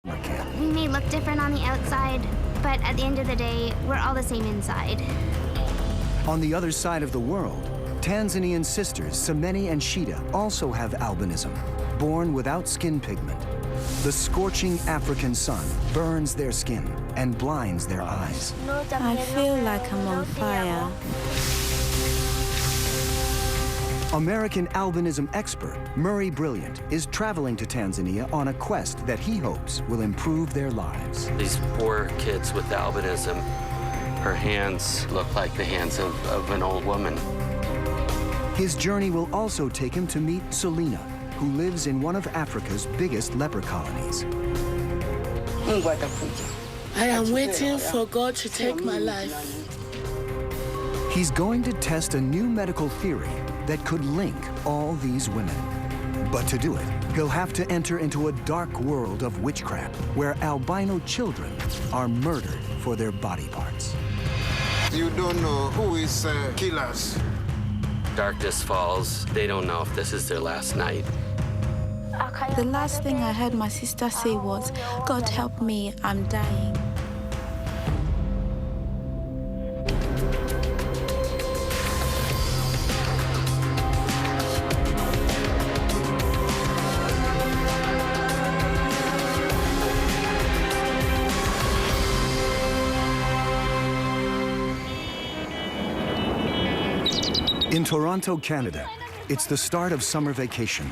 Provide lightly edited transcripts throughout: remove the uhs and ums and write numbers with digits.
We may look different on the outside, but at the end of the day, we're all the same inside. On the other side of the world, Tanzanian sisters Semeni and Shida also have albinism, born without skin pigment. The scorching African sun burns their skin and blinds their eyes. I feel like I'm on fire. American albinism expert Murray Brilliant is traveling to Tanzania on a quest that he hopes will improve their lives. These poor kids with albinism, her hands look like the hands of an old woman. His journey will also take him to meet Selina, who lives in one of Africa's biggest leper colonies. I am waiting for God to take my life. He's going to test a new medical theory that could link all these women. But to do it, he'll have to enter into a dark world of witchcraft where albino children are murdered for their body parts. You don't know who is killers. Darkness falls. They don't know if this is their last night. The last thing I heard my sister say was, "God help me, I'm dying." In Toronto, Canada, it's the start of summer vacation.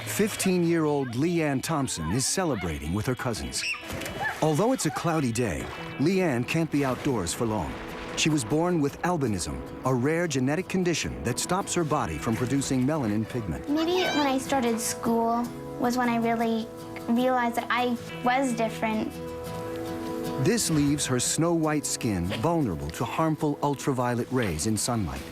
15-year-old Leanne Thompson is celebrating with her cousins. Although it's a cloudy day, Leanne can't be outdoors for long. She was born with albinism, a rare genetic condition that stops her body from producing melanin pigment. Maybe when I started school was when I really realized that I was different. This leaves her snow-white skin vulnerable to harmful ultraviolet rays in sunlight.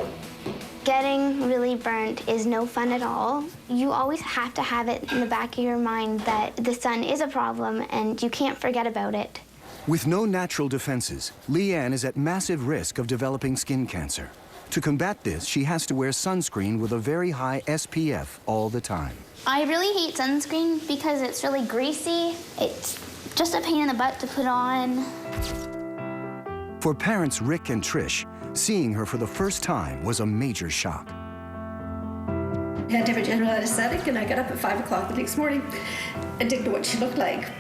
Getting really burnt is no fun at all. You always have to have it in the back of your mind that the sun is a problem and you can't forget about it. With no natural defenses, Leanne is at massive risk of developing skin cancer. To combat this, she has to wear sunscreen with a very high SPF all the time. I really hate sunscreen because it's really greasy. It's just a pain in the butt to put on. For parents Rick and Trish, seeing her for the first time was a major shock. I had to have a general anesthetic, and I got up at 5 o'clock the next morning. I didn't know what she looked like.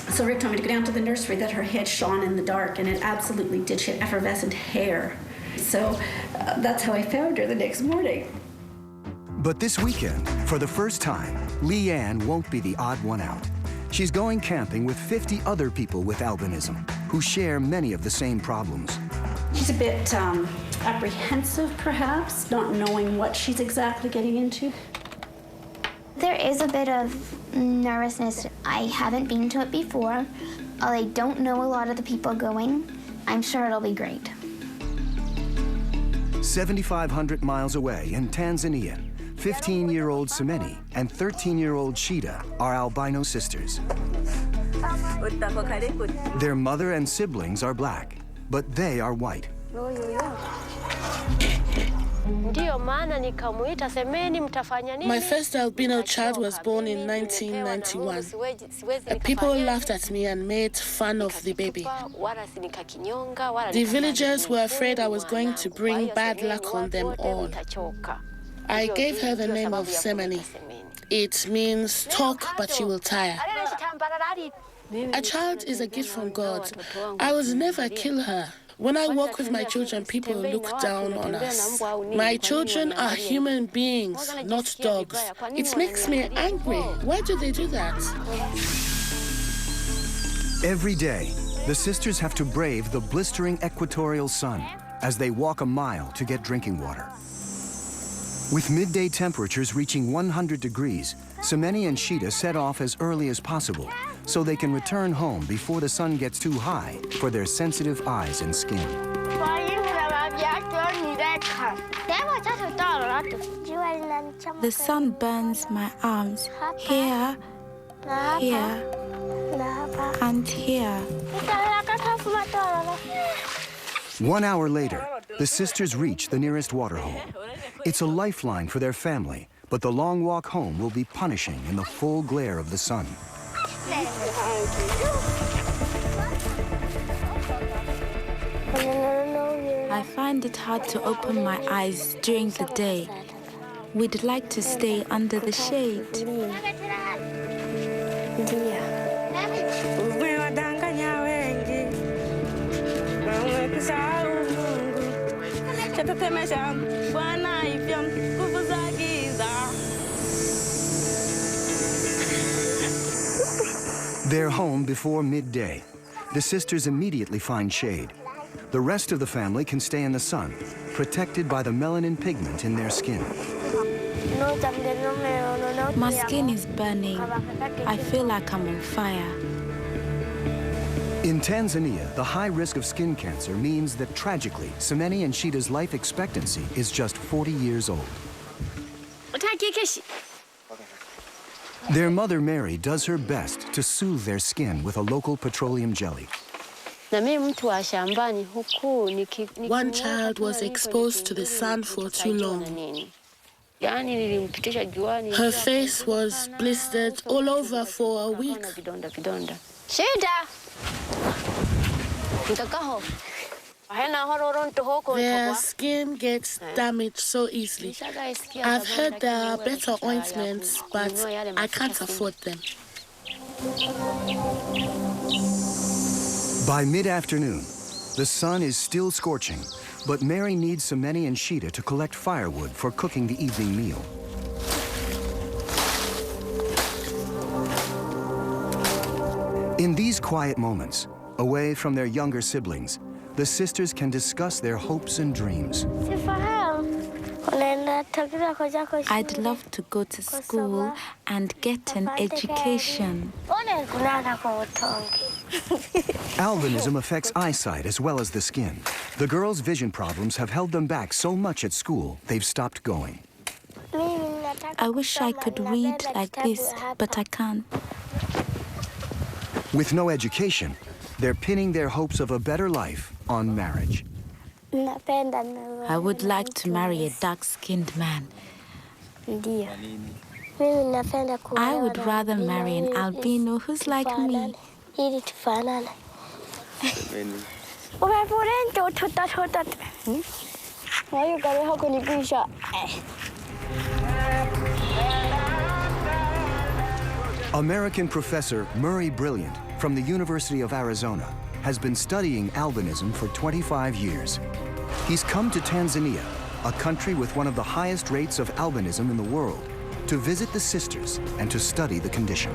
So Rick told me to go down to the nursery, that her head shone in the dark, and it absolutely did. She had effervescent hair. So that's how I found her the next morning. But this weekend, for the first time, Leanne won't be the odd one out. She's going camping with 50 other people with albinism, who share many of the same problems. She's a bit apprehensive, perhaps, not knowing what she's exactly getting into. There is a bit of nervousness. I haven't been to it before. I don't know a lot of the people going. I'm sure it'll be great. 7,500 miles away in Tanzania, 15-year-old Semeni and 13-year-old Shida are albino sisters. Their mother and siblings are black, but they are white. My first albino child was born in 1991. People laughed at me and made fun of the baby. The villagers were afraid I was going to bring bad luck on them all. I gave her the name of Semeni. It means talk, but you will tire. A child is a gift from God. I would never kill her. When I walk with my children, people look down on us. My children are human beings, not dogs. It makes me angry. Why do they do that? Every day, the sisters have to brave the blistering equatorial sun as they walk a mile to get drinking water. With midday temperatures reaching 100 degrees, Semeni and Shida set off as early as possible so they can return home before the sun gets too high for their sensitive eyes and skin. The sun burns my arms, here, here, and here. 1 hour later, the sisters reach the nearest waterhole. It's a lifeline for their family, but the long walk home will be punishing in the full glare of the sun. I find it hard to open my eyes during the day. We'd like to stay under the shade. They're home before midday. The sisters immediately find shade. The rest of the family can stay in the sun, protected by the melanin pigment in their skin. My skin is burning. I feel like I'm on fire. In Tanzania, the high risk of skin cancer means that tragically, Semeni and Shita's life expectancy is just 40 years old. Their mother, Mary, does her best to soothe their skin with a local petroleum jelly. One child was exposed to the sun for too long. Her face was blistered all over for a week. Their skin gets damaged so easily. I've heard there are better ointments, but I can't afford them. By mid-afternoon, the sun is still scorching, but Mary needs Semeni and Shita to collect firewood for cooking the evening meal. In these quiet moments, away from their younger siblings, the sisters can discuss their hopes and dreams. I'd love to go to school and get an education. Albinism affects eyesight as well as the skin. The girls' vision problems have held them back so much at school, they've stopped going. I wish I could read like this, but I can't. With no education, they're pinning their hopes of a better life on marriage. I would like to marry a dark-skinned man. I would rather marry an albino who's like me. American professor Murray Brilliant from the University of Arizona has been studying albinism for 25 years. He's come to Tanzania, a country with one of the highest rates of albinism in the world, to visit the sisters and to study the condition.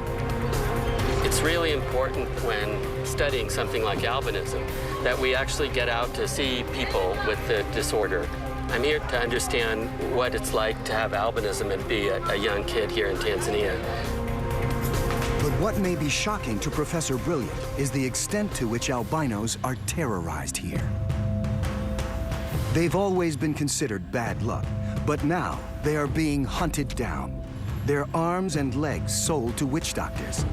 It's really important when studying something like albinism that we actually get out to see people with the disorder. I'm here to understand what it's like to have albinism and be a young kid here in Tanzania. But what may be shocking to Professor Brilliant is the extent to which albinos are terrorized here. They've always been considered bad luck, but now they are being hunted down. Their arms and legs sold to witch doctors.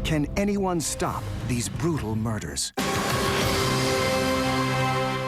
Can anyone stop these brutal murders?